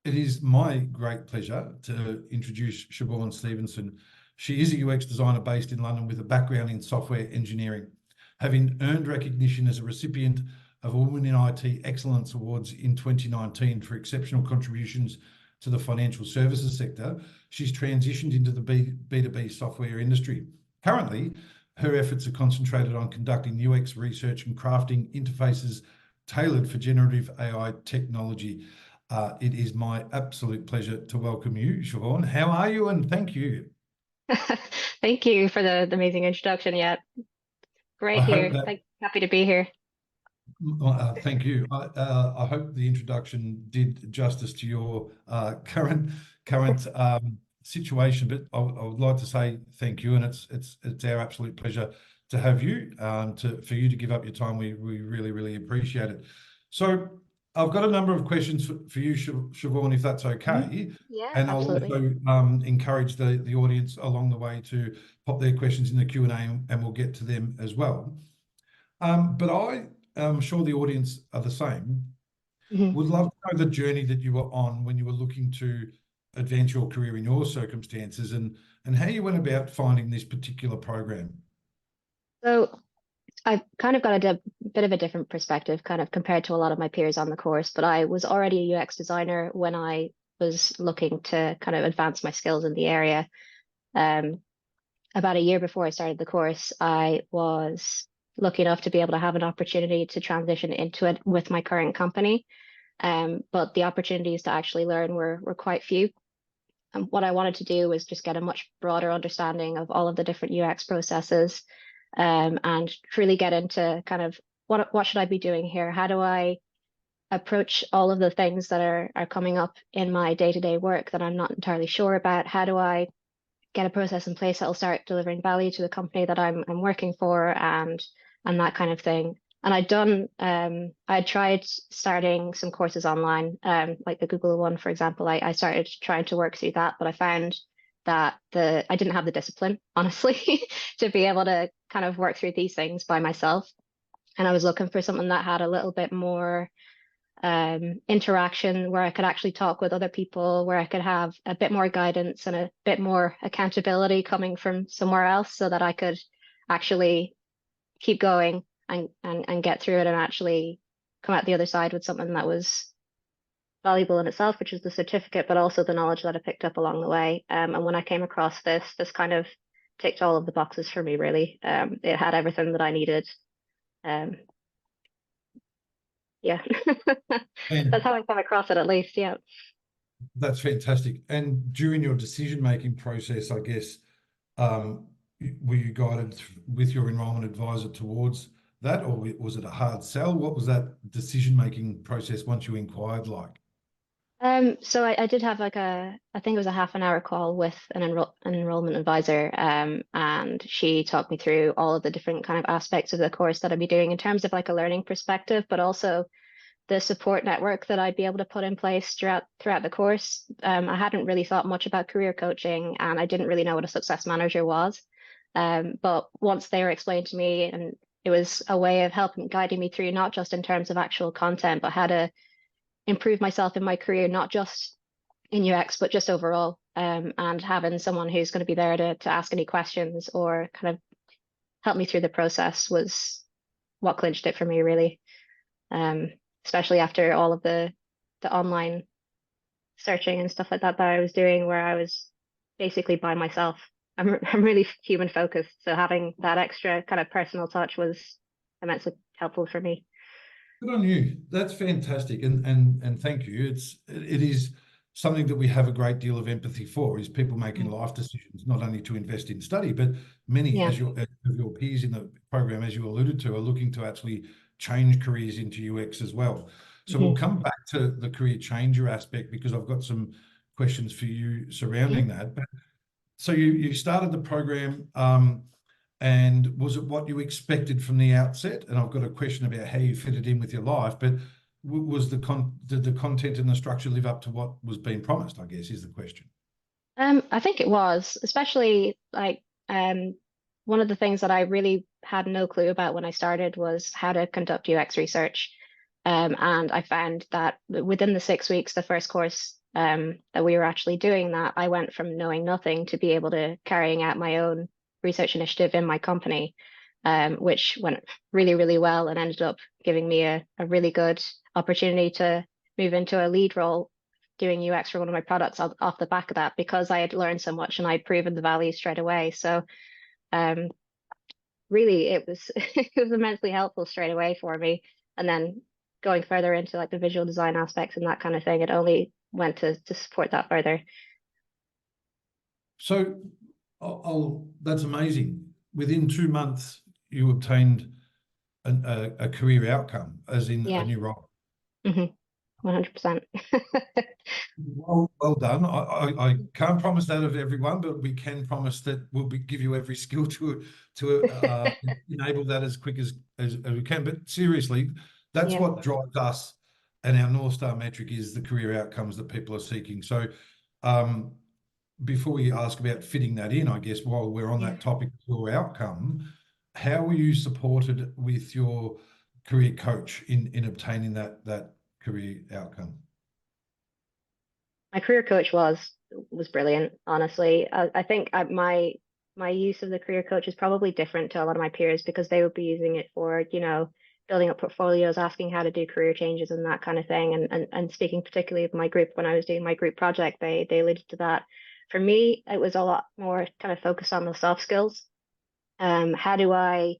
It is my great pleasure to introduce Siobhan Stevenson. She is a UX designer based in London with a background in software engineering, having earned recognition as a recipient of a Women in IT Excellence Awards in 2019 for exceptional contributions to the financial services sector. She's transitioned into the B2B software industry. Currently, her efforts are concentrated on conducting UX research and crafting interfaces tailored for generative AI technology. It is my absolute pleasure to welcome you, Siobhan. How are you? And thank you. Thank you for the amazing introduction. Yeah, I great hope here. that. Happy to be here. Thank you. I hope the introduction did justice to your current situation. But I would like to say thank you, and it's our absolute pleasure to have you. For you to give up your time, we really appreciate it. So I've got a number of questions for you, Siobhan, if that's okay. Yeah, And absolutely. I'll also encourage the audience along the way to pop their questions in the Q&A, and we'll get to them as well. But I'm sure the audience are the same. Would love to know the journey that you were on when you were looking to advance your career in your circumstances, and how you went about finding this particular program. So I've kind of got a bit of a different perspective kind of compared to a lot of my peers on the course, but I was already a UX designer when I was looking to kind of advance my skills in the area. About a year before I started the course, I was lucky enough to be able to have an opportunity to transition into it with my current company. But the opportunities to actually learn were quite few. And what I wanted to do was just get a much broader understanding of all of the different UX processes, and truly get into kind of what should I be doing here? How do I approach all of the things that are coming up in my day-to-day work that I'm not entirely sure about? How do I get a process in place that will start delivering value to the company that I'm working for, and that kind of thing. And I tried starting some courses online, like the Google one, for example. I started trying to work through that, but I found that I didn't have the discipline, honestly, to be able to kind of work through these things by myself. And I was looking for something that had a little bit more interaction, where I could actually talk with other people, where I could have a bit more guidance and a bit more accountability coming from somewhere else, so that I could actually keep going and get through it and actually come out the other side with something that was valuable in itself, which is the certificate, but also the knowledge that I picked up along the way. And when I came across this kind of ticked all of the boxes for me, really. It had everything that I needed. Yeah, that's how I come across it, at least. Yeah. That's fantastic. And during your decision-making process, I guess, were you guided with your enrolment advisor towards that, or was it a hard sell? What was that decision-making process once you inquired like? So I did have like I think it was a half an hour call with an enrollment advisor, and she talked me through all of the different kind of aspects of the course that I'd be doing in terms of like a learning perspective, but also the support network that I'd be able to put in place throughout the course. I hadn't really thought much about career coaching, and I didn't really know what a success manager was. But once they were explained to me, and it was a way of helping guiding me through, not just in terms of actual content, but how to improve myself in my career, not just in UX, but just overall. And having someone who's going to be there to ask any questions or kind of help me through the process was what clinched it for me, really. Especially after all of the online searching and stuff like that I was doing, where I was basically by myself. I'm really human focused, so having that extra kind of personal touch was immensely helpful for me. Good on you. That's fantastic, and thank you. It is something that we have a great deal of empathy for, is people making life decisions, not only to invest in study, but many, as your peers in the program, as you alluded to, are looking to actually change careers into UX as well. So we'll come back to the career changer aspect, because I've got some questions for you surrounding that. But so you started the program, and was it what you expected from the outset? And I've got a question about how you fit it in with your life, but did the content and the structure live up to what was being promised, I guess, is the question. I think it was, especially like one of the things that I really had no clue about when I started was how to conduct UX research. And I found that within the 6 weeks, the first course that we were actually doing that, I went from knowing nothing to be able to carrying out my own research initiative in my company, which went really, really well and ended up giving me a really good opportunity to move into a lead role doing UX for one of my products off the back of that, because I had learned so much and I'd proven the value straight away. So really it was it was immensely helpful straight away for me. And then going further into like the visual design aspects and that kind of thing, it only went to support that further. So that's amazing. Within 2 months, you obtained a career outcome, as in a new role. 100%. Well done. I can't promise that of everyone, but we can promise that we'll give you every skill to enable that as quick as we can. But seriously, that's what drives us, and our North Star metric is the career outcomes that people are seeking. So before we ask about fitting that in, I guess while we're on that topic of your outcome, how were you supported with your career coach in obtaining that career outcome? My career coach was brilliant, honestly. I think my use of the career coach is probably different to a lot of my peers, because they would be using it for, building up portfolios, asking how to do career changes and that kind of thing. And speaking particularly of my group, when I was doing my group project, they alluded to that. For me, it was a lot more kind of focused on the soft skills. How do I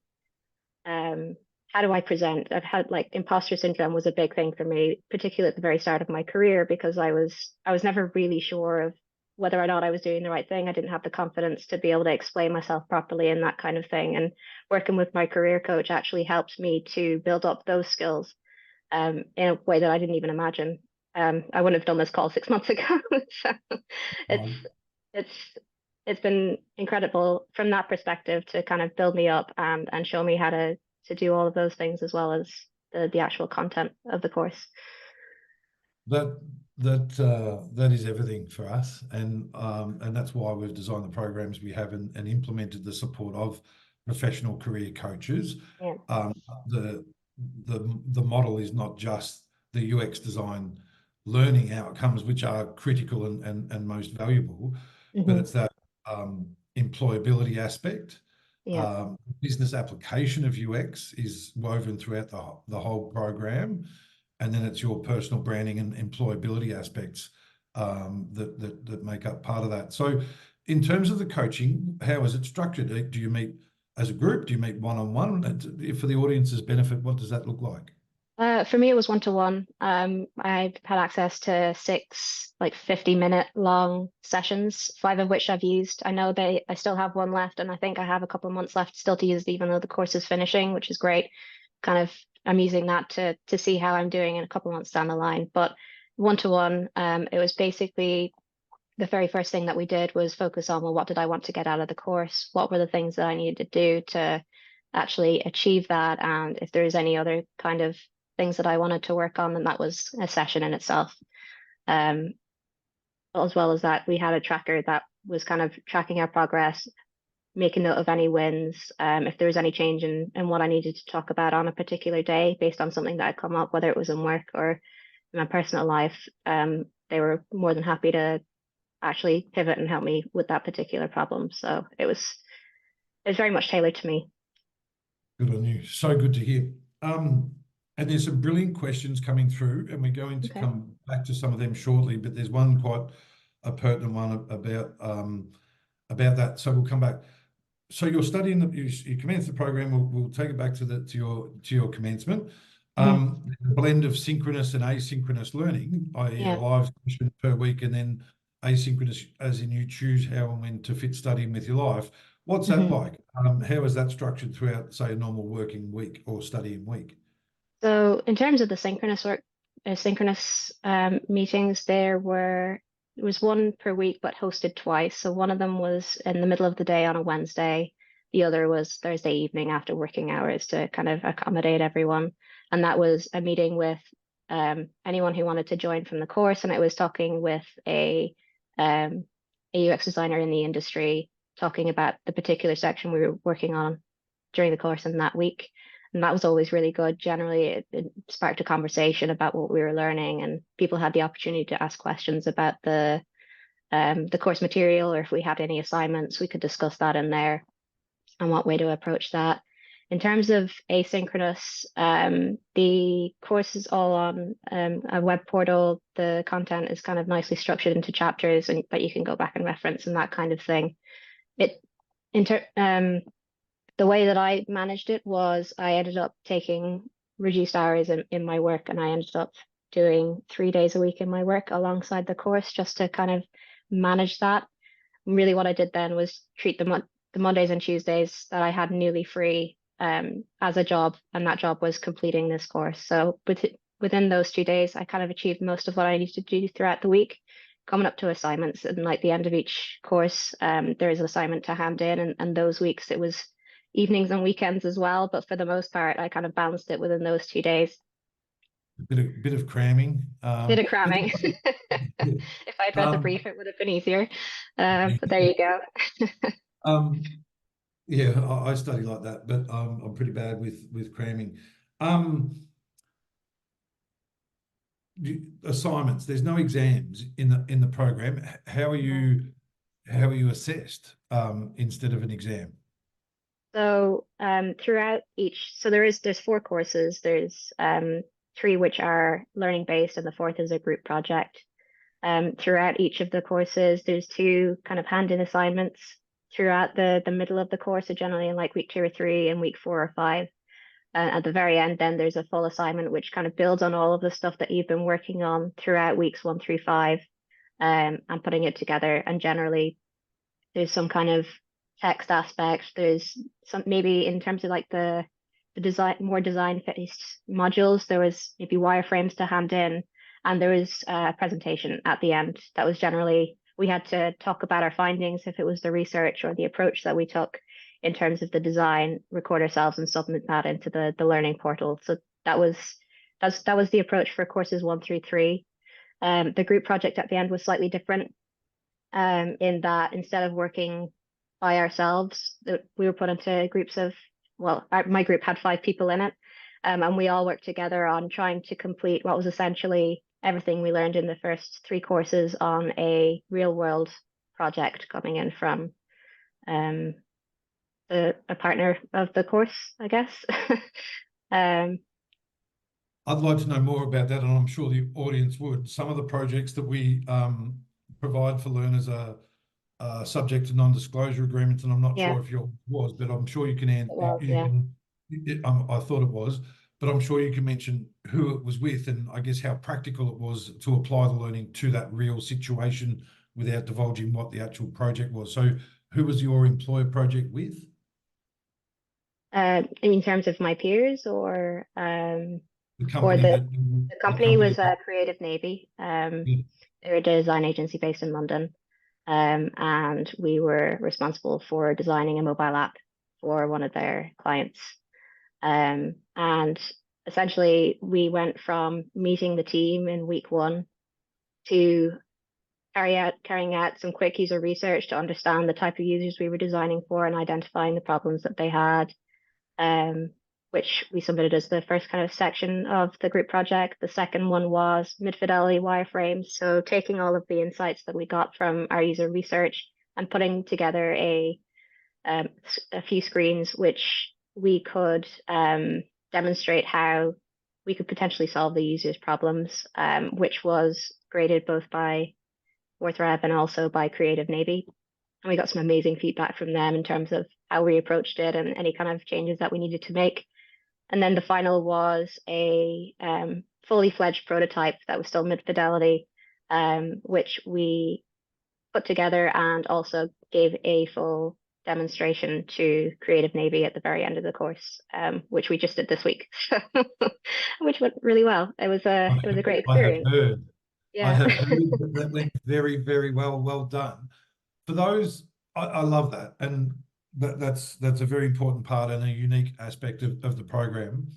present? I've had like imposter syndrome was a big thing for me, particularly at the very start of my career, because I was never really sure of whether or not I was doing the right thing. I didn't have the confidence to be able to explain myself properly and that kind of thing. And working with my career coach actually helped me to build up those skills in a way that I didn't even imagine. I wouldn't have done this call 6 months ago. So it's been incredible from that perspective to kind of build me up and show me how to do all of those things, as well as the actual content of the course. That is everything for us, and that's why we've designed the programs we have and implemented the support of professional career coaches. The model is not just the UX design learning outcomes, which are critical and most valuable, but it's that employability aspect. Business application of UX is woven throughout the whole program, and then it's your personal branding and employability aspects that make up part of that. So in terms of the coaching, how is it structured? Do you meet as a group? Do you meet one-on-one? For the audience's benefit, what does that look like? For me, it was one-to-one. I've had access to 6 like 50-minute long sessions, 5 of which I've used. I know I still have one left, and I think I have a couple of months left still to use it, even though the course is finishing, which is great. Kind of, I'm using that to see how I'm doing in a couple of months down the line. But one-to-one, it was basically the very first thing that we did was focus on, well, what did I want to get out of the course? What were the things that I needed to do to actually achieve that? And if there's any other kind of things that I wanted to work on, then that was a session in itself. As well as that, we had a tracker that was kind of tracking our progress, making note of any wins, if there was any change in what I needed to talk about on a particular day based on something that had come up, whether it was in work or in my personal life. They were more than happy to actually pivot and help me with that particular problem. So it was very much tailored to me. Good on you. So good to hear. And there's some brilliant questions coming through, and we're going to come back to some of them shortly, but there's one quite a pertinent one about that. So we'll come back. So you're studying you commence the program. We'll take it back to your commencement. The blend of synchronous and asynchronous learning, i.e. a live session per week, and then asynchronous as in you choose how and when to fit studying with your life. What's that like? How is that structured throughout, say, a normal working week or studying week? So in terms of the synchronous meetings, there was one per week, but hosted twice. So one of them was in the middle of the day on a Wednesday. The other was Thursday evening after working hours to kind of accommodate everyone. And that was a meeting with anyone who wanted to join from the course. And I was talking with a UX designer in the industry, talking about the particular section we were working on during the course in that week. And that was always really good. Generally, it sparked a conversation about what we were learning, and people had the opportunity to ask questions about the course material, or if we had any assignments, we could discuss that in there and what way to approach that. In terms of asynchronous, the course is all on a web portal. The content is kind of nicely structured into chapters, and that you can go back and reference and that kind of thing. The way that I managed it was I ended up taking reduced hours in my work, and I ended up doing 3 days a week in my work alongside the course, just to kind of manage that. Really, what I did then was treat the Mondays and Tuesdays that I had newly free as a job, and that job was completing this course. So within those 2 days, I kind of achieved most of what I needed to do throughout the week, coming up to assignments. And like the end of each course, there is an assignment to hand in, and those weeks it was evenings and weekends as well. But for the most part, I kind of balanced it within those 2 days. A bit of cramming. Bit of cramming. If I'd read the brief, it would have been easier. But there you go. Yeah, I study like that, but I'm pretty bad with cramming. Assignments. There's no exams in the program. How are you assessed instead of an exam? So throughout each, so there's 4 courses. There's 3 which are learning based, and the 4th is a group project. Throughout each of the courses, there's 2 kind of hand-in assignments throughout the middle of the course, so generally in like week 2 or 3 and week 4 or 5. At the very end, then there's a full assignment which kind of builds on all of the stuff that you've been working on throughout weeks 1 through 5, and putting it together. And generally, there's some kind of text aspect. There's some, maybe in terms of like the design, more design-based modules, there was maybe wireframes to hand in, and there was a presentation at the end that was generally, we had to talk about our findings, if it was the research or the approach that we took in terms of the design, record ourselves and submit that into the learning portal. So that was the approach for courses 1 through 3. The group project at the end was slightly different, in that instead of working by ourselves, we were put into groups of, well, my group had 5 people in it, and we all worked together on trying to complete what was essentially everything we learned in the first 3 courses on a real world project coming in from a partner of the course, I guess. I'd like to know more about that, and I'm sure the audience would. Some of the projects that we provide for learners are subject to non-disclosure agreements, and I'm not sure if yours was, but I'm sure you can I thought it was, but I'm sure you can mention who it was with, and I guess how practical it was to apply the learning to that real situation without divulging what the actual project was. So who was your employer project with? In terms of my peers, or the company, the company was Creative Navy. They're a design agency based in London. And we were responsible for designing a mobile app for one of their clients. And essentially, we went from meeting the team in week 1 to carrying out some quick user research to understand the type of users we were designing for and identifying the problems that they had, which we submitted as the first kind of section of the group project. The second one was mid-fidelity wireframes. So taking all of the insights that we got from our user research and putting together a few screens which we could demonstrate how we could potentially solve the user's problems, which was graded both by Forthrab and also by Creative Navy. And we got some amazing feedback from them in terms of how we approached it and any kind of changes that we needed to make. And then the final was a fully fledged prototype that was still mid-fidelity, which we put together and also gave a full demonstration to Creative Navy at the very end of the course, which we just did this week, which went really well. It was a great experience. I have heard that went very, very well. Well done. For those, I love that, and that's a very important part and a unique aspect of the program.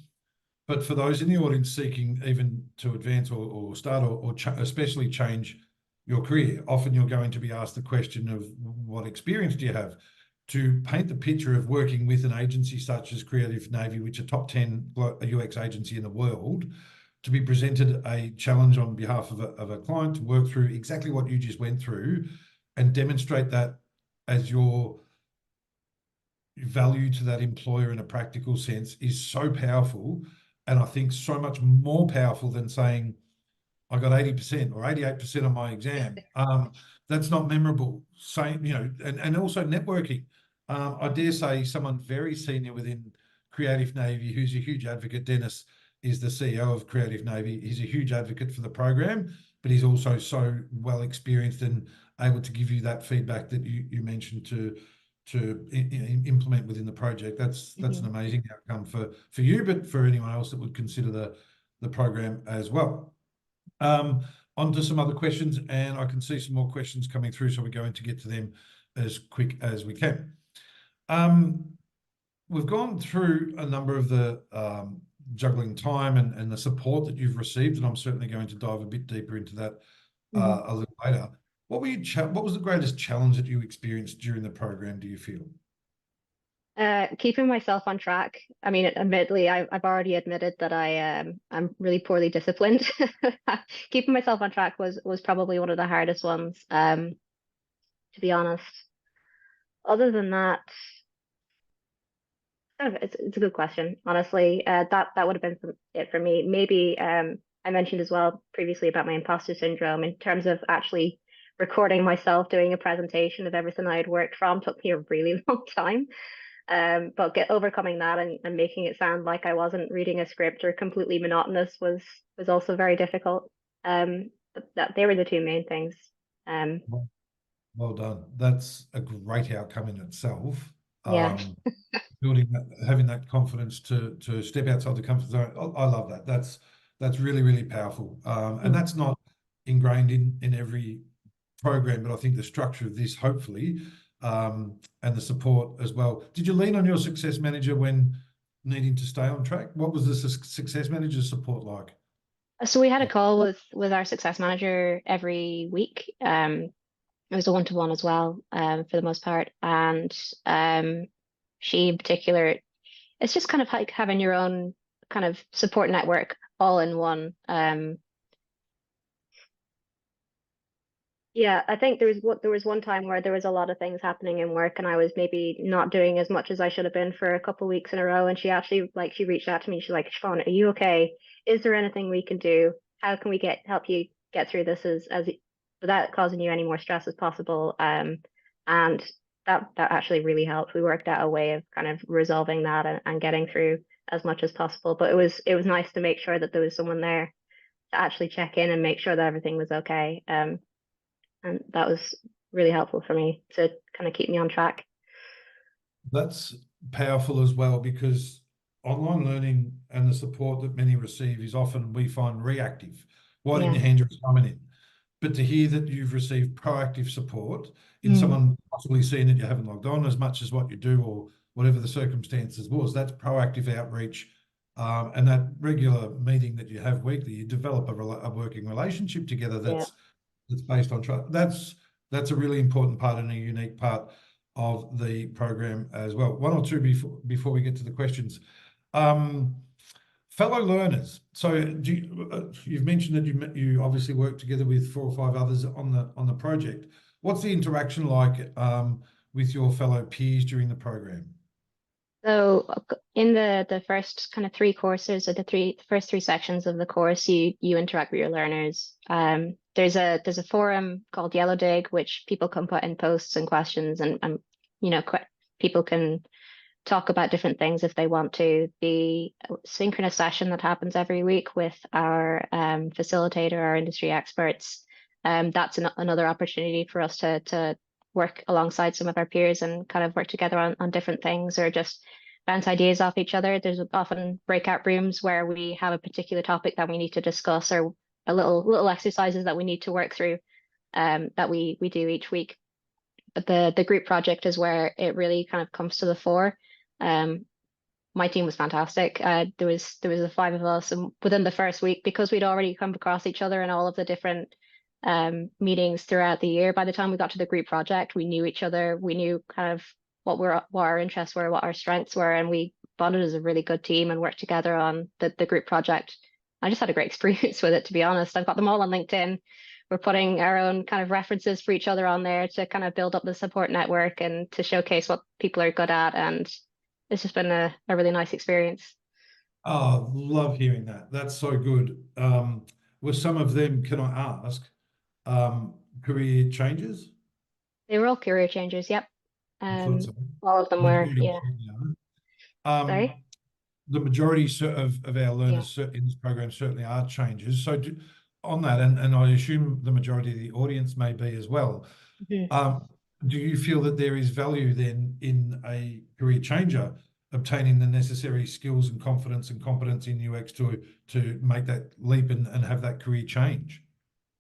But for those in the audience seeking even to advance or start or especially change your career, often you're going to be asked the question of what experience do you have? to paint the picture of working with an agency such as Creative Navy, which is a top 10 UX agency in the world, to be presented a challenge on behalf of a client to work through exactly what you just went through and demonstrate that as your value to that employer in a practical sense is so powerful. And I think so much more powerful than saying, I got 80% or 88% on my exam. That's not memorable. Same, you know, and also networking. I dare say someone very senior within Creative Navy, who's a huge advocate, Dennis is the CEO of Creative Navy. He's a huge advocate for the program, but he's also so well experienced and able to give you that feedback that you mentioned to implement within the project. That's an amazing outcome for you, but for anyone else that would consider the program as well. On to some other questions, and I can see some more questions coming through, so we're going to get to them as quick as we can. We've gone through a number of the juggling time and the support that you've received, and I'm certainly going to dive a bit deeper into that a little later. What was the greatest challenge that you experienced during the program, do you feel? Keeping myself on track. I mean, admittedly, I've already admitted that I'm really poorly disciplined. Keeping myself on track was probably one of the hardest ones, to be honest. Other than that, it's a good question, honestly. That would have been it for me. Maybe I mentioned as well previously about my imposter syndrome in terms of actually recording myself doing a presentation of everything I had worked from took me a really long time. But overcoming that and making it sound like I wasn't reading a script or completely monotonous was also very difficult. But they were the two main things. Well done. That's a great outcome in itself. Yeah. Building that, having that confidence to step outside the comfort zone. I love that. That's really, really powerful. And that's not ingrained in every program, but I think the structure of this, hopefully, and the support as well. Did you lean on your success manager when needing to stay on track? What was the success manager's support like? So we had a call with our success manager every week. It was a one-to-one as well, for the most part. And she in particular, it's just kind of like having your own kind of support network all in one. Yeah, I think there was one time where there was a lot of things happening in work, and I was maybe not doing as much as I should have been for a couple of weeks in a row. And she actually she reached out to me. She's like, Siobhan, are you okay? Is there anything we can do? How can we help you get through this as without causing you any more stress as possible? And that actually really helped. We worked out a way of kind of resolving that and getting through as much as possible. But it was nice to make sure that there was someone there to actually check in and make sure that everything was okay. And that was really helpful for me to kind of keep me on track. That's powerful as well, because online learning and the support that many receive is often, we find, reactive. Why didn't you hand your assignment in? But to hear that you've received proactive support in someone possibly seeing that you haven't logged on as much as what you do or whatever the circumstances was, that's proactive outreach. And that regular meeting that you have weekly, you develop a working relationship together that's based on trust. That's a really important part and a unique part of the program as well. One or two before we get to the questions. Fellow learners. So you've mentioned that you obviously work together with 4 or 5 others on the project. What's the interaction like with your fellow peers during the program? So in the first kind of 3 courses, or the first 3 sections of the course, you interact with your learners. There's a forum called Yellow Dig, which people can put in posts and questions, and people can talk about different things if they want to. The synchronous session that happens every week with our facilitator, our industry experts, that's another opportunity for us to work alongside some of our peers and kind of work together on different things, or just bounce ideas off each other. There's often breakout rooms where we have a particular topic that we need to discuss, or a little exercises that we need to work through, that we do each week. But the group project is where it really kind of comes to the fore. My team was fantastic. There was the 5 of us, and within the first week, because we'd already come across each other in all of the different meetings throughout the year, by the time we got to the group project, we knew each other. We knew kind of what our interests were, what our strengths were, and we bonded as a really good team and worked together on the group project. I just had a great experience with it, to be honest. I've got them all on LinkedIn. We're putting our own kind of references for each other on there to kind of build up the support network and to showcase what people are good at. And it's just been a really nice experience. Oh, love hearing that. That's so good. Were some of them, can I ask, career changes? They were all career changers. Yep. I thought so. All of them were, Majority yeah. certainly are. Sorry? The majority of our Yeah. learners in this program certainly are changes. So on that, and I assume the majority of the audience may be as well. Mhm. Do you feel that there is value then in a career changer obtaining the necessary skills and confidence and competence in UX to make that leap and have that career change?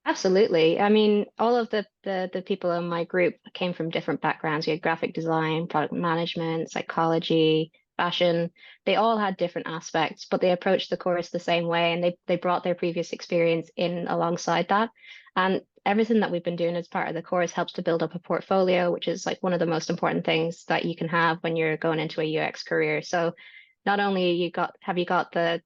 Absolutely. I mean, all of the people in my group came from different backgrounds. We had graphic design, product management, psychology, fashion. They all had different aspects, but they approached the course the same way, and they brought their previous experience in alongside that. And everything that we've been doing as part of the course helps to build up a portfolio, which is like one of the most important things that you can have when you're going into a UX career. So not only have you got the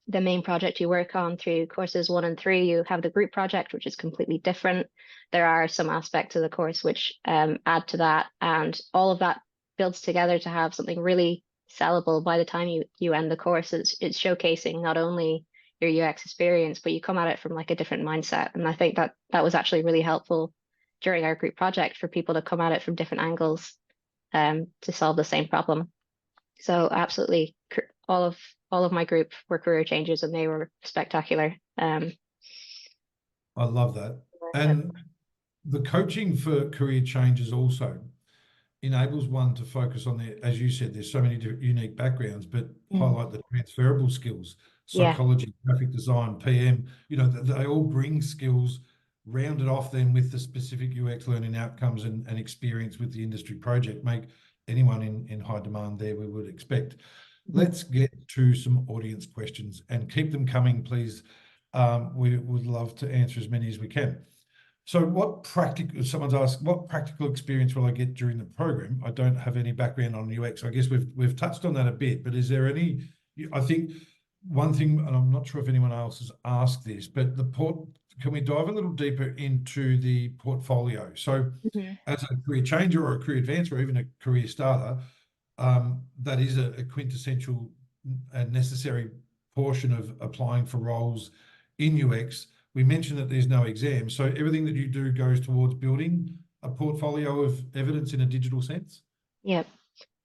main project you work on through courses 1 and 3, you have the group project, which is completely different. There are some aspects of the course which add to that, and all of that builds together to have something really sellable by the time you end the course. It's showcasing not only your UX experience, but you come at it from like a different mindset. And I think that was actually really helpful during our group project for people to come at it from different angles to solve the same problem. So absolutely, all of my group were career changes, and they were spectacular. I love that. And the coaching for career changes also enables one to focus on as you said, there's so many unique backgrounds, but highlight the transferable skills, psychology, graphic design, PM, they all bring skills rounded off then with the specific UX learning outcomes and experience with the industry project, make anyone in high demand there, we would expect. Let's get to some audience questions and keep them coming, please. We would love to answer as many as we can. So someone's asked, what practical experience will I get during the program? I don't have any background on UX. I guess we've touched on that a bit, but is there any, I think one thing, and I'm not sure if anyone else has asked this, but can we dive a little deeper into the portfolio? So as a career changer or a career advancer or even a career starter, that is a quintessential and necessary portion of applying for roles in UX. We mentioned that there's no exam, so everything that you do goes towards building a portfolio of evidence in a digital sense. Yep,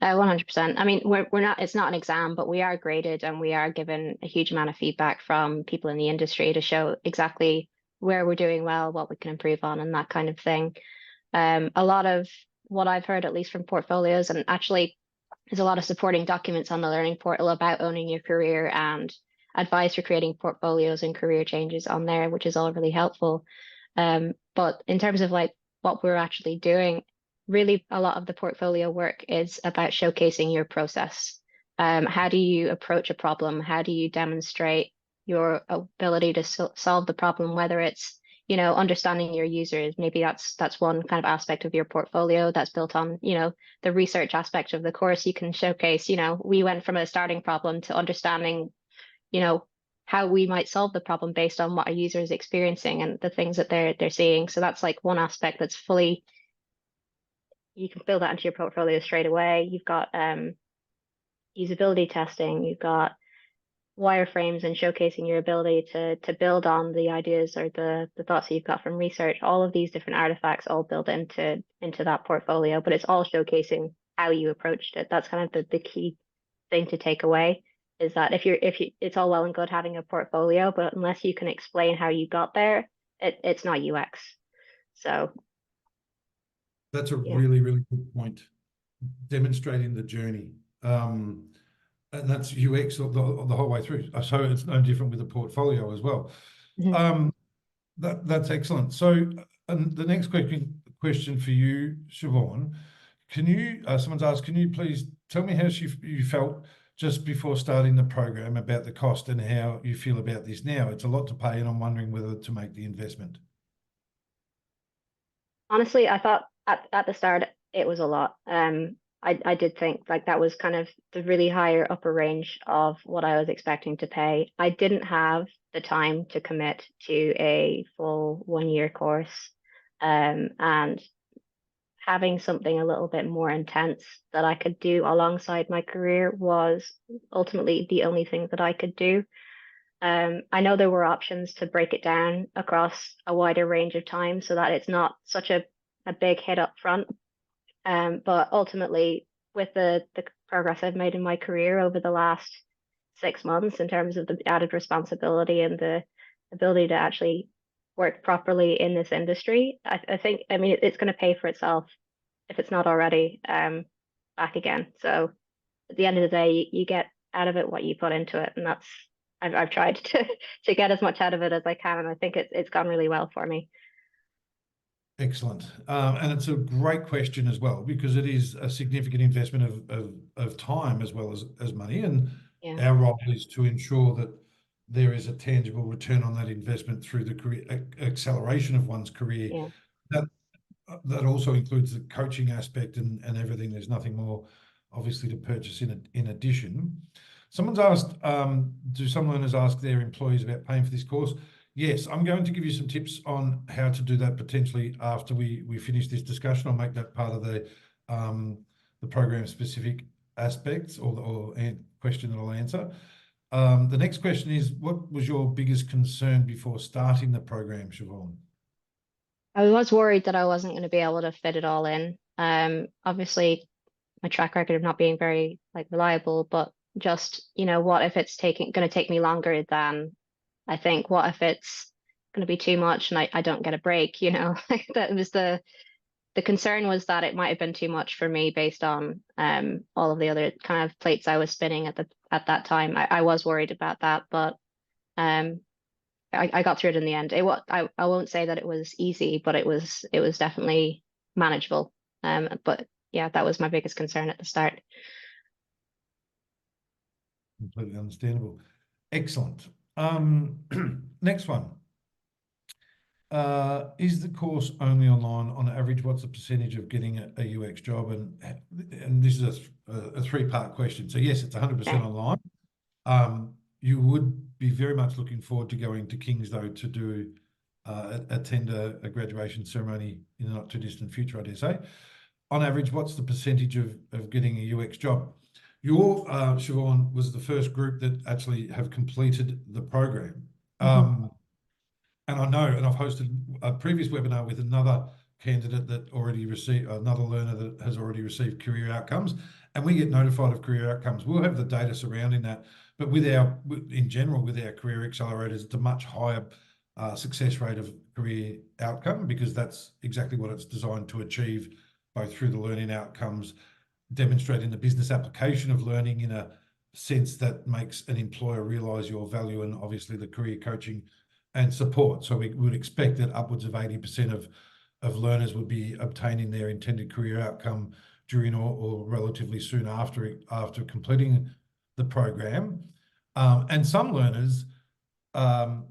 100%. I mean, we're not. It's not an exam, but we are graded and we are given a huge amount of feedback from people in the industry to show exactly where we're doing well, what we can improve on, and that kind of thing. A lot of what I've heard, at least from portfolios, and actually there's a lot of supporting documents on the learning portal about owning your career and advice for creating portfolios and career changes on there, which is all really helpful. But in terms of like what we're actually doing, really a lot of the portfolio work is about showcasing your process. How do you approach a problem? How do you demonstrate your ability to solve the problem, whether it's understanding your users? Maybe that's one kind of aspect of your portfolio that's built on, the research aspect of the course. You can showcase, we went from a starting problem to understanding, how we might solve the problem based on what a user is experiencing and the things that they're seeing. So that's like one aspect that's fully, you can build that into your portfolio straight away. You've got usability testing, you've got wireframes and showcasing your ability to build on the ideas or the thoughts that you've got from research. All of these different artifacts all built into that portfolio, but it's all showcasing how you approached it. That's kind of the key thing to take away, is that if you it's all well and good having a portfolio, but unless you can explain how you got there, it's not UX. So that's a really, really good point. Demonstrating the journey. And that's UX the whole way through. So it's no different with a portfolio as well. That's excellent. So the next question for you, Siobhan, someone's asked, can you please tell me how you felt just before starting the program about the cost and how you feel about this now? It's a lot to pay and I'm wondering whether to make the investment. Honestly, I thought at the start it was a lot. I did think like that was kind of the really higher upper range of what I was expecting to pay. I didn't have the time to commit to a full 1 year course. And having something a little bit more intense that I could do alongside my career was ultimately the only thing that I could do. I know there were options to break it down across a wider range of time so that it's not such a big hit up front. But ultimately, with the progress I've made in my career over the last 6 months in terms of the added responsibility and the ability to actually work properly in this industry, I think, I mean, it's going to pay for itself if it's not already back again. So at the end of the day, you get out of it what you put into it, and that's I've tried to get as much out of it as I can, and I think it's gone really well for me. Excellent. And it's a great question as well, because it is a significant investment of time as well as money. And Yeah, our role is to ensure that there is a tangible return on that investment through the career acceleration of one's career. yeah, That that also includes the coaching aspect and everything. There's nothing more, obviously, to purchase in addition. Someone's asked, do some learners ask their employees about paying for this course? Yes, I'm going to give you some tips on how to do that potentially after we finish this discussion. I'll make that part of the program specific aspects or question that I'll answer. The next question is, what was your biggest concern before starting the program, Siobhan? I was worried that I wasn't going to be able to fit it all in. Obviously, my track record of not being very like reliable, but just, what if it's going to take me longer than I think? What if it's going to be too much and I don't get a break, Like that was the concern, was that it might have been too much for me based on all of the other kind of plates I was spinning at that time. I was worried about that, but um I got through it in the end. I won't say that it was easy, but it was definitely manageable. But yeah, that was my biggest concern at the start. Completely understandable. Excellent. Next one. Is the course only online? On average, what's the percentage of getting a UX job? And this is a three-part question. So yes, it's 100% Okay. online. You would be very much looking forward to going to King's, though, to do attend a graduation ceremony in the not too distant future, I dare say. On average, what's the percentage of getting a UX job? Your Siobhan was the first group that actually have completed the program. Mhm. And I know, and I've hosted a previous webinar with another candidate that already received, another learner that has already received career outcomes, and we get notified of career outcomes. We'll have the data surrounding that, but in general, with our career accelerators, it's a much higher success rate of career outcome, because that's exactly what it's designed to achieve, both through the learning outcomes, demonstrating the business application of learning in a sense that makes an employer realize your value, and obviously the career coaching and support. So we would expect that upwards of 80% of learners would be obtaining their intended career outcome during or relatively soon after completing the program. And some learners aren't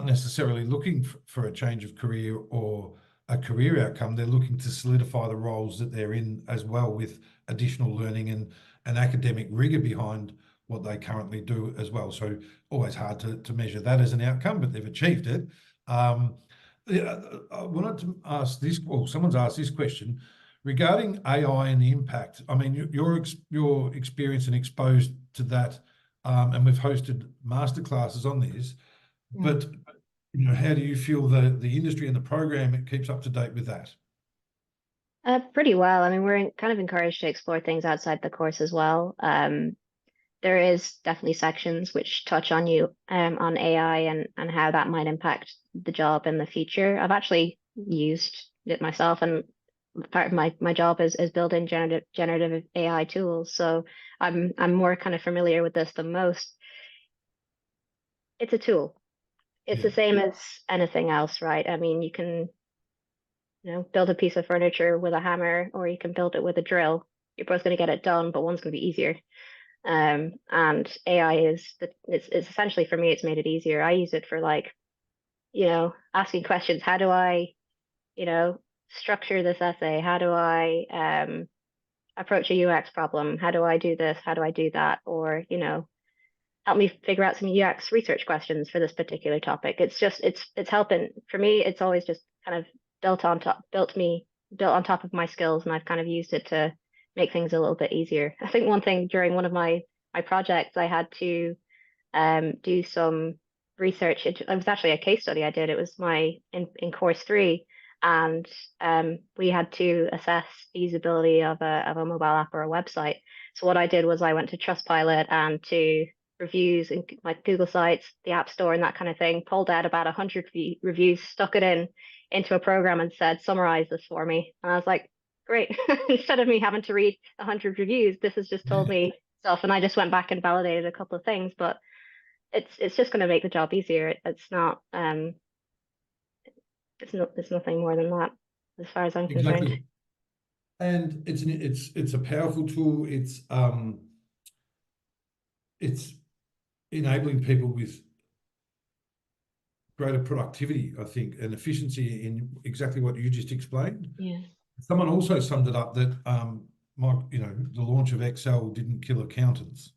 necessarily looking for a change of career or a career outcome. They're looking to solidify the roles that they're in as well, with additional learning and an academic rigor behind what they currently do as well. So always hard to measure that as an outcome, but they've achieved it. Yeah, I wanted to ask this, well, someone's asked this question regarding AI and the impact. I mean, your experience and exposed to that, and we've hosted masterclasses on this, Yeah. but how do you feel the industry and the program, it keeps up to date with that? Pretty well. I mean, we're kind of encouraged to explore things outside the course as well. There is definitely sections which touch on AI and how that might impact the job in the future. I've actually used it myself, and part of my job is building generative AI tools. So I'm more kind of familiar with this than most. It's a tool. It's Yeah, the same as anything else, right? I mean, you can, build a piece of furniture with a hammer, or you can build it with a drill. You're both going to get it done, but one's going to be easier. And AI it's essentially, for me, it's made it easier. I use it for like, asking questions. How do I, structure this essay? How do I approach a UX problem. How do I do this? How do I do that? Or, help me figure out some UX research questions for this particular topic. It's helping. For me, it's always just kind of built on top of my skills, and I've kind of used it to make things a little bit easier. I think one thing during one of my projects, I had to do some research. It was actually a case study I did. It was in course 3, and we had to assess feasibility of a mobile app or a website. So what I did was I went to Trustpilot and to reviews and like Google Sites, the App Store, and that kind of thing. Pulled out about 100 reviews, stuck it into a program, and said, "Summarize this for me." And I was like, "Great!" Instead of me having to read 100 reviews, this has just told me stuff, and I just went back and validated a couple of things. But it's just going to make the job easier. It's nothing more than that, as far as I'm concerned. And it's a powerful tool. It's enabling people with greater productivity, I think, and efficiency in exactly what you just explained. Yeah. Someone also summed it up that the launch of Excel didn't kill accountants,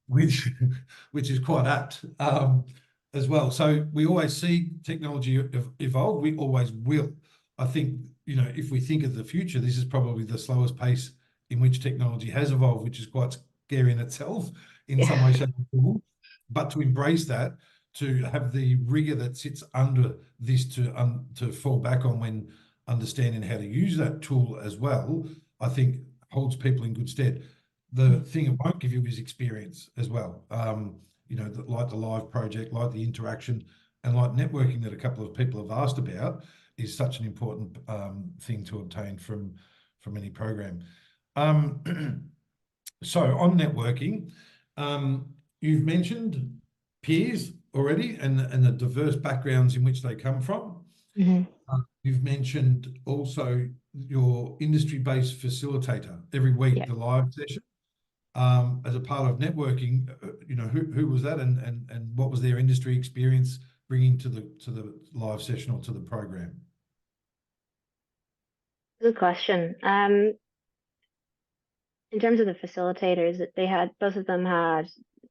which is quite apt as well. So we always see technology evolve. We always will. I think, if we think of the future, this is probably the slowest pace in which technology has evolved, which is quite scary in itself in some way, shape, or form. But to embrace that, to have the rigor that sits under this to fall back on when understanding how to use that tool as well, I think holds people in good stead. The thing it won't give you is experience as well. Like the live project, like the interaction, and like networking that a couple of people have asked about is such an important thing to obtain from any program. So on networking, you've mentioned peers already and the diverse backgrounds in which they come from. Mm-hmm. You've mentioned also your industry-based facilitator every week, the live session. As a part of networking, who was that, and what was their industry experience bringing to the live session or to the program? Good question. In terms of the facilitators, both of them had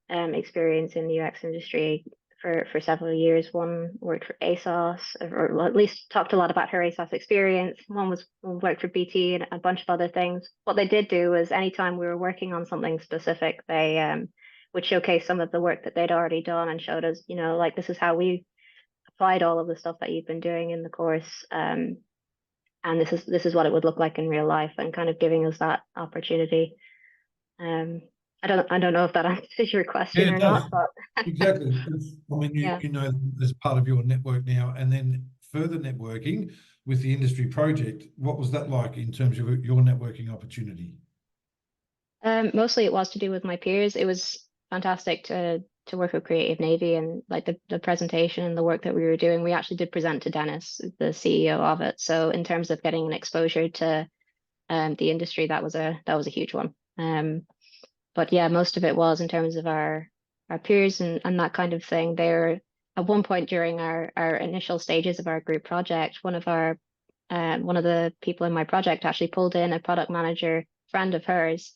experience in the UX industry for several years. One worked for ASOS, or at least talked a lot about her ASOS experience. One worked for BT and a bunch of other things. What they did do was anytime we were working on something specific, they would showcase some of the work that they'd already done and showed us, like, this is how we applied all of the stuff that you've been doing in the course. And this is what it would look like in real life, and kind of giving us that opportunity. I don't know if that answers your question or not, but exactly. I mean, as part of your network now, and then further networking with the industry project, what was that like in terms of your networking opportunity? Mostly it was to do with my peers. It was fantastic to work with Creative Navy, and like the presentation and the work that we were doing. We actually did present to Dennis, the CEO of it. So in terms of getting an exposure to the industry, that was a huge one. But yeah, most of it was in terms of our peers and that kind of thing. There, at one point during our initial stages of our group project, one of the people in my project actually pulled in a product manager friend of hers,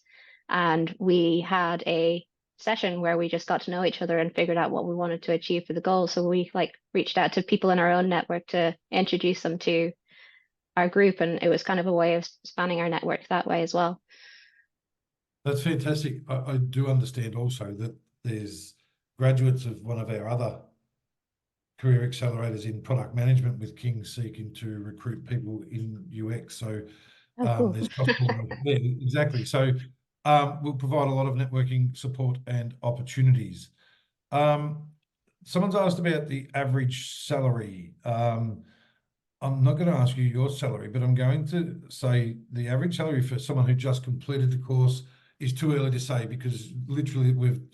and we had a session where we just got to know each other and figured out what we wanted to achieve for the goal. So we reached out to people in our own network to introduce them to our group, and it was kind of a way of spanning our network that way as well. That's fantastic. I do understand also that there's graduates of one of our other career accelerators in product management with King's seeking to recruit people in UX. So cool. there's yeah, exactly. So we'll provide a lot of networking support and opportunities. Someone's asked about the average salary. I'm not going to ask you your salary, but I'm going to say the average salary for someone who just completed the course is too early to say, because literally with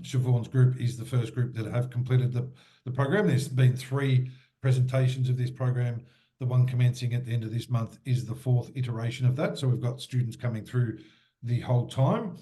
Siobhan's group is the first group that have completed the program. There's been 3 presentations of this program. The one commencing at the end of this month is the 4th iteration of that. So we've got students coming through the whole time.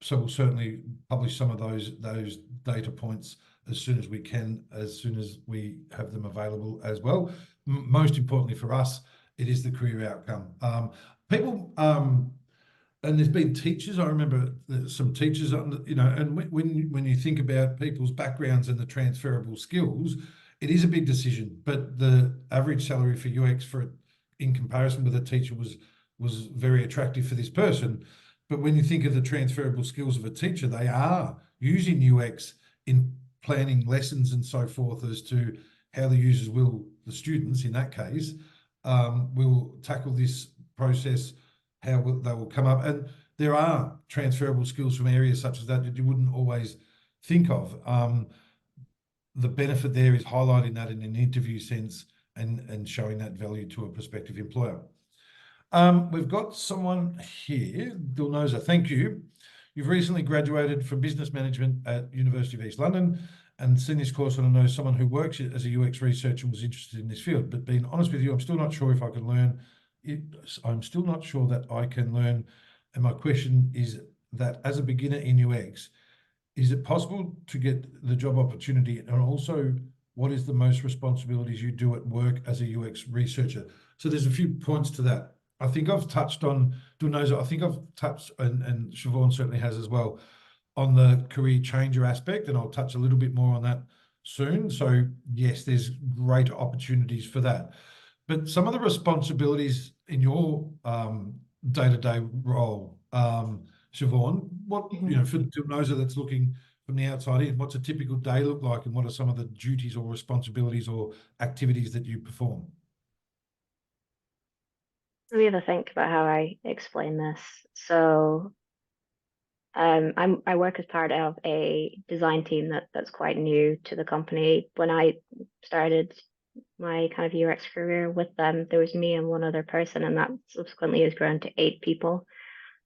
So we'll certainly publish some of those data points as soon as we can, as soon as we have them available as well. Most importantly for us It is the career outcome. People, and there's been teachers. I remember some teachers, you know, and when you think about people's backgrounds and the transferable skills, it is a big decision. But the average salary for UX in comparison with a teacher was very attractive for this person. But when you think of the transferable skills of a teacher, they are using UX in planning lessons and so forth as to how the users the students in that case, will tackle this process, they will come up. And there are transferable skills from areas such as that you wouldn't always think of. The benefit there is highlighting that in an interview sense and showing that value to a prospective employer. We've got someone here, Dilnoza, thank you. You've recently graduated from business management at University of East London and seen this course, and I know someone who works as a UX researcher and was interested in this field. But being honest with you, I'm still not sure if I can learn. I'm still not sure that I can learn. And my question is that as a beginner in UX, is it possible to get the job opportunity? And also, what is the most responsibilities you do at work as a UX researcher? So there's a few points to that. I think I've touched on, Dilnoza, I think I've touched, and Siobhan certainly has as well, on the career changer aspect, and I'll touch a little bit more on that soon. So yes, there's great opportunities for that. But some of the responsibilities in your day-to-day role, Siobhan, what, you know, for Dilnoza that's looking from the outside in, what's a typical day look like, and what are some of the duties or responsibilities or activities that you perform? Let me have a think about how I explain this. So I work as part of a design team that's quite new to the company. When I started my kind of UX career with them, there was me and one other person, and that subsequently has grown to 8 people.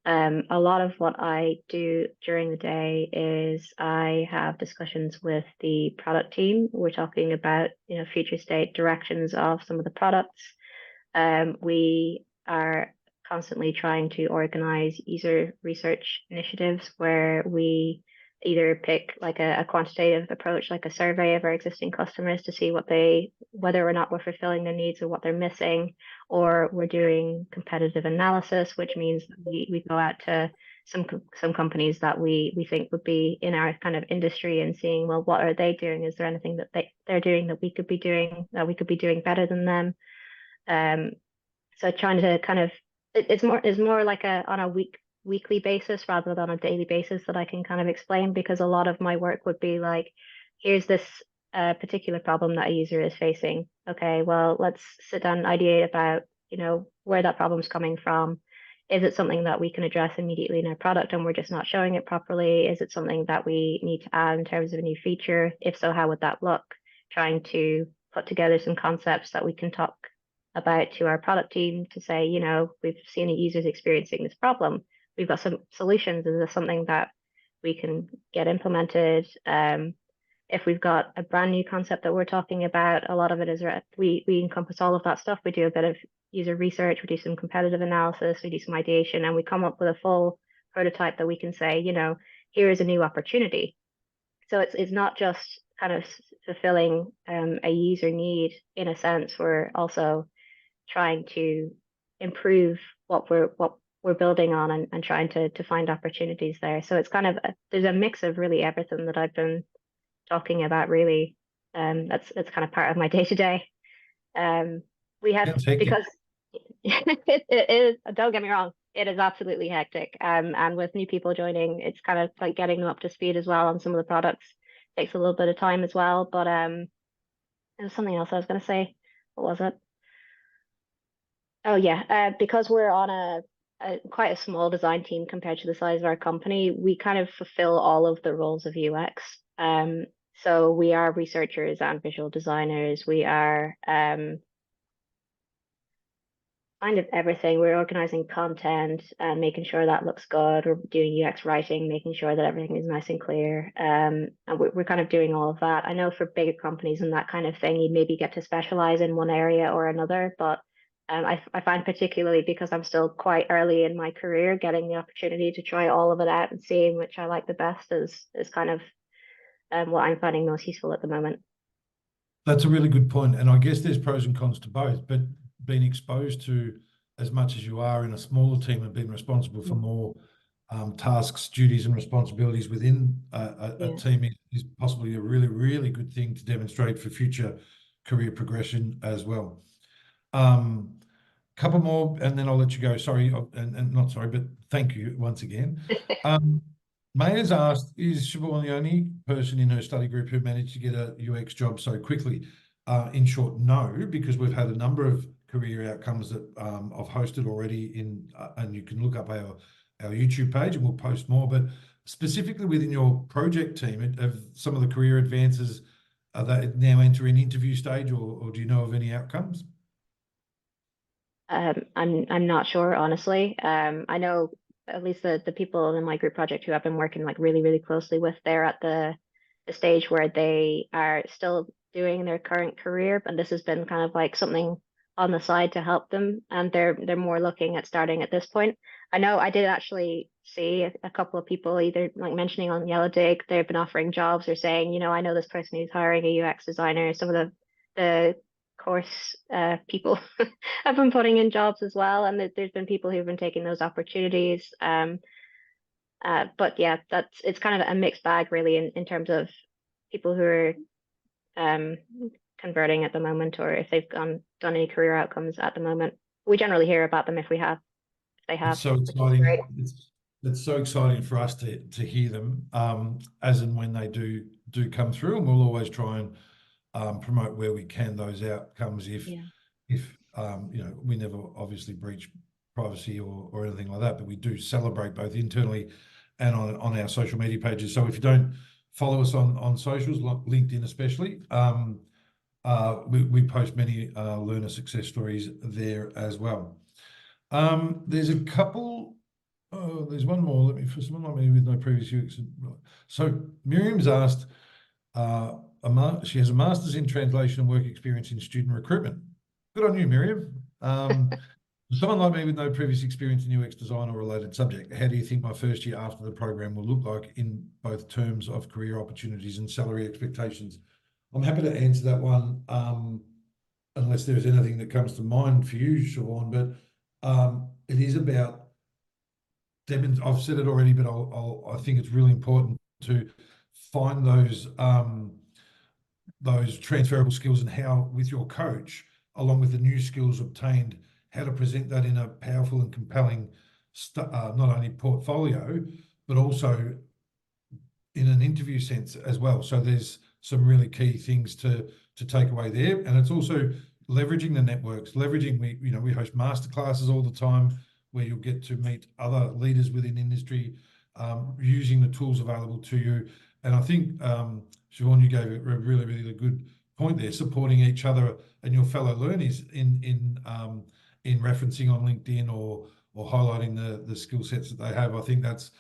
A lot of what I do during the day is I have discussions with the product team. We're talking about, you know, future state directions of some of the products. We are constantly trying to organize user research initiatives where we either pick like a quantitative approach, like a survey of our existing customers to see whether or not we're fulfilling their needs or what they're missing, or we're doing competitive analysis, which means we go out to some companies that we think would be in our kind of industry and seeing, well, what are they doing? Is there anything that they're doing that we could be doing better than them? So trying to kind of, it's more like on a weekly basis rather than a daily basis that I can kind of explain, because a lot of my work would be like, here's this particular problem that a user is facing. Okay, well, let's sit down and ideate about, you know, where that problem's coming from. Is it something that we can address immediately in our product and we're just not showing it properly? Is it something that we need to add in terms of a new feature? If so, how would that look? Trying to put together some concepts that we can talk about to our product team to say, you know, we've seen a user's experiencing this problem. We've got some solutions. Is this something that we can get implemented? If we've got a brand new concept that we're talking about, a lot of it is we encompass all of that stuff. We do a bit of user research, we do some competitive analysis, we do some ideation, and we come up with a full prototype that we can say, you know, here is a new opportunity. So it's not just kind of fulfilling a user need in a sense. We're also trying to improve what we're building on and trying to find opportunities there. So it's kind of there's a mix of really everything that I've been talking about, really. That's kind of part of my day to day. We have, because it is, don't get me wrong, it is absolutely hectic. And with new people joining, it's kind of like getting them up to speed as well on some of the products. It takes a little bit of time as well. But there was something else I was going to say. What was it? Oh yeah, because we're on a quite a small design team compared to the size of our company, we kind of fulfill all of the roles of UX. So we are researchers and visual designers. We are kind of everything. We're organizing content and making sure that looks good. We're doing UX writing, making sure that everything is nice and clear. And we're kind of doing all of that. I know for bigger companies and that kind of thing, you maybe get to specialize in one area or another, but I find particularly because I'm still quite early in my career, getting the opportunity to try all of it out and seeing which I like the best is kind of what I'm finding most useful at the moment. That's a really good point. And I guess there's pros and cons to both. But been exposed to as much as you are in a smaller team and been responsible for more tasks, duties, and responsibilities within a team is possibly a really, really good thing to demonstrate for future career progression as well. Couple more, and then I'll let you go. Sorry, and not sorry, but thank you once again. Maya's asked, is Siobhan the only person in her study group who managed to get a UX job so quickly? In short, no, because we've had a number of career outcomes that I've hosted already in, and you can look up our YouTube page and we'll post more, but specifically within your project team, have some of the career advances, are they now entering interview stage, or do you know of any outcomes? I'm not sure, honestly. I know at least the people in my group project who I've been working like really, really closely with, they're at the stage where they are still doing their current career, and this has been kind of like something on the side to help them, and they're more looking at starting at this point. I know I did actually see a couple of people either like mentioning on Yellow Dig they've been offering jobs or saying, you know, I know this person who's hiring a UX designer. Some of the course people have been putting in jobs as well, and there's been people who've been taking those opportunities. But yeah, it's kind of a mixed bag really in terms of people who are converting at the moment, or if they've done any career outcomes at the moment. We generally hear about them if they have. It's so exciting. It's so exciting for us to hear them as and when they do come through, and we'll always try and promote where we can those outcomes if you know, we never obviously breach privacy or anything like that, but we do celebrate both internally and on our social media pages. So if you don't follow us on socials, LinkedIn especially, we post many learner success stories there as well. There's a couple. Oh, there's one more. Let me, for someone like me with no previous UX. So Miriam's asked, she has a master's in translation and work experience in student recruitment. Good on you, Miriam. Someone like me with no previous experience in UX design or related subject, how do you think my first year after the program will look like in both terms of career opportunities and salary expectations? I'm happy to answer that one, unless there's anything that comes to mind for you, Siobhan, but it is about, I've said it already, but I think it's really important to find those transferable skills and how, with your coach, along with the new skills obtained, how to present that in a powerful and compelling, not only portfolio, but also in an interview sense as well. So there's some really key things to take away there. And it's also leveraging the networks, we host masterclasses all the time where you'll get to meet other leaders within industry, using the tools available to you. And I think, Siobhan, you gave a really, really good point there, supporting each other and your fellow learners in referencing on LinkedIn or highlighting the skill sets that they have. I think that's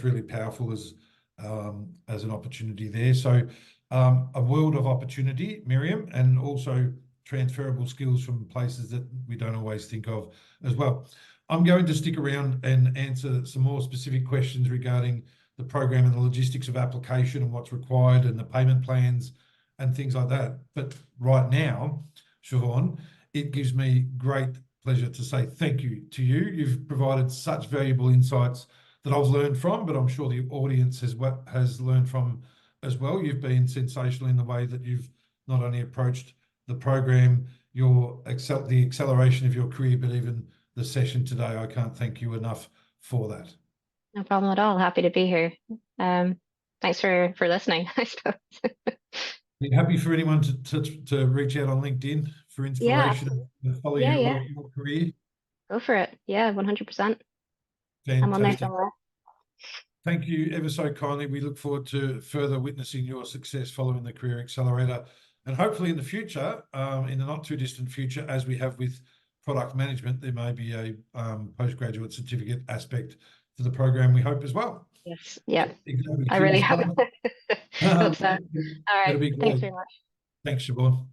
really powerful as an opportunity there. So a world of opportunity, Miriam, and also transferable skills from places that we don't always think of as well. I'm going to stick around and answer some more specific questions regarding the program and the logistics of application and what's required and the payment plans and things like that. But right now, Siobhan, it gives me great pleasure to say thank you to you. You've provided such valuable insights that I've learned from, but I'm sure the audience has learned from as well. You've been sensational in the way that you've not only approached the program, the acceleration of your career, but even the session today. I can't thank you enough for that. No problem at all. Happy to be here. Thanks for listening, I suppose. Are you happy for anyone to reach out on LinkedIn for inspiration and follow your career? Go for it. Yeah, 100%. Fantastic. I'm on there somewhere. Thank you ever so kindly. We look forward to further witnessing your success following the Career Accelerator, and hopefully in the future, in the not too distant future, as we have with product management, there may be a postgraduate certificate aspect to the program, we hope as well. Yes, yeah. Exactly. I really hope. Hope so. All right. That'll be great. Thanks very much. Thanks, Siobhan.